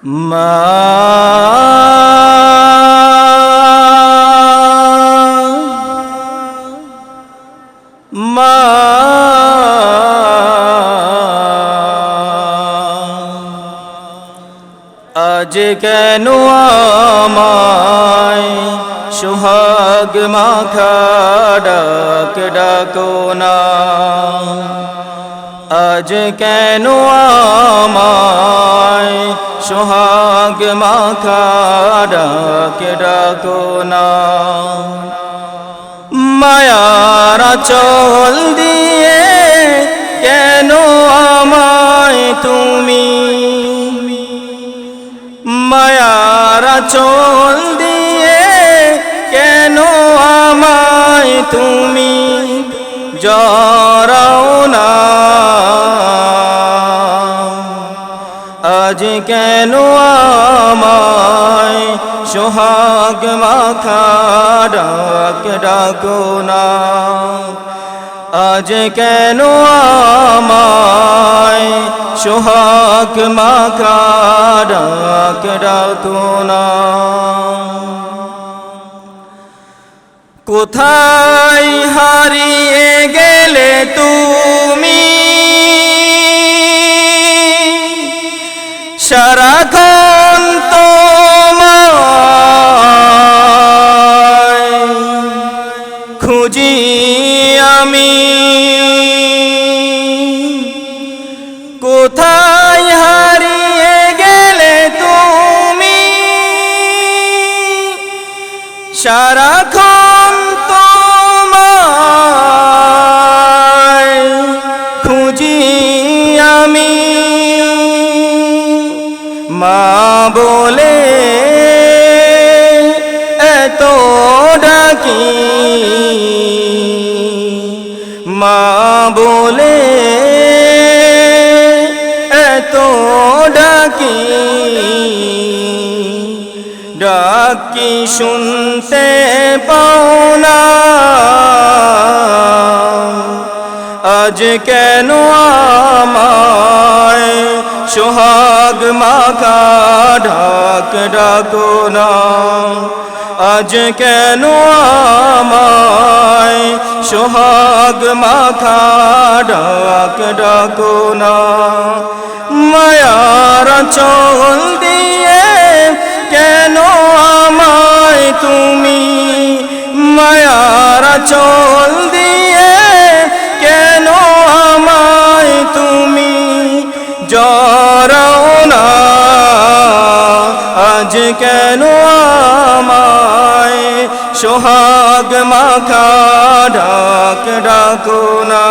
মা মা আজ কেন আমায় সোহাগ মাখা ডাক ডাকো না, আজ কেন আমায় সোহাগ মাখা ডাক ডাকো না। মায়ার আঁচল দিয়ে কেন আমায় তুমি, মায়ার আঁচল দিয়ে কেন আমায় তুমি জড়াও না, আজ কেন আমায় সোহাগ মাখা ডাক ডাকো না, আজ কেন আমায় সোহাগ মাখা ডাক ডাকো না। কোথায় হারিয়ে গেলে তুমি, সারাক্ষণ তোমায় খুঁজি আমি, কোথায় হারিয়ে গেলে তুমি, সারাক্ষণ তোমায় খুঁজি আমি। মা বলে এত ডাকি, মা বলে এত ডাকি, ডাকি শুনতে পাও না, আজ কেন আমায় সোহাগ মাখা ডাক ডাকো না, আজ কেন আমায় সোহাগ মাখা ডাক ডাকো না। মায়ার আঁচল দিয়ে কেন আমায় তুমি, মায়ার আঁচল দিয়ে কেন আমায় তুমি জড়াও না, আজ কেন আমায় সোহাগ মাখা ডাক ডাকো না,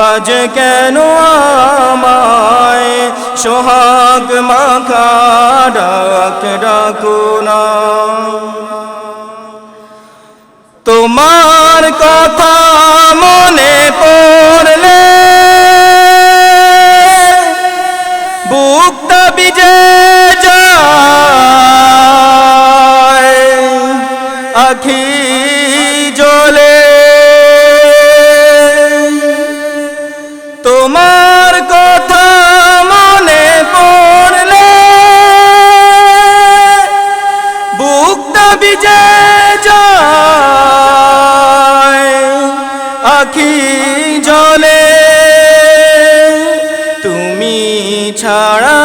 আজ কেন আমায় সোহাগ মাখা ডাক ডাকো না। তোমার কথা মনে পড়লে বুকটা ভিজে যায়, আখি জ্বলে তোমার কথা মনে পড়লে বুকটা ভিজে যায়, আখি জ্বলে তুমি ছাড়া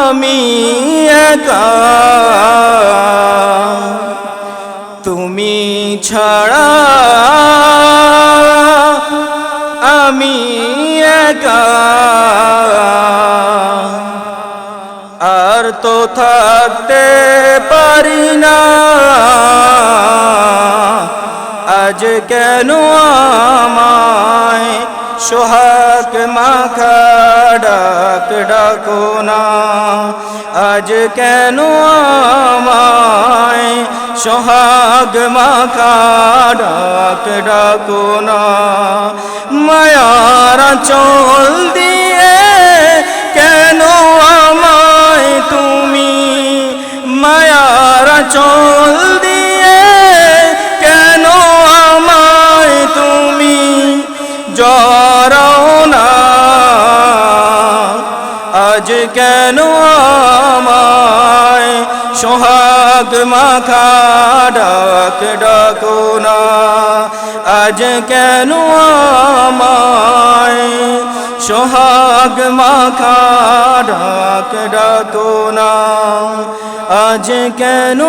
আমি একা, তুমি ছাড়া আমি একা, আর তো থাকতে পারি না, আজ কেন আমায় সোহাগ মাখা ডাক ডাকো না, আজ কেন আমায় সোহাগ মাখা ডাক ডাকো না। মায়ার আঁচল দিয়ে কেন আমায় তুমি, মায়ার আঁচল দিয়ে কেন আমায় তুমি জড়াও না, কেন আমায় সোহাগ মাখা ডাক ডাকো না, আজ কেন আমায় সোহাগ মাখা ডাক ডাকো না, আজ কেন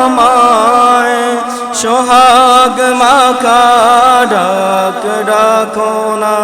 আমায় সোহাগ মাখা ডাক ডাকো না।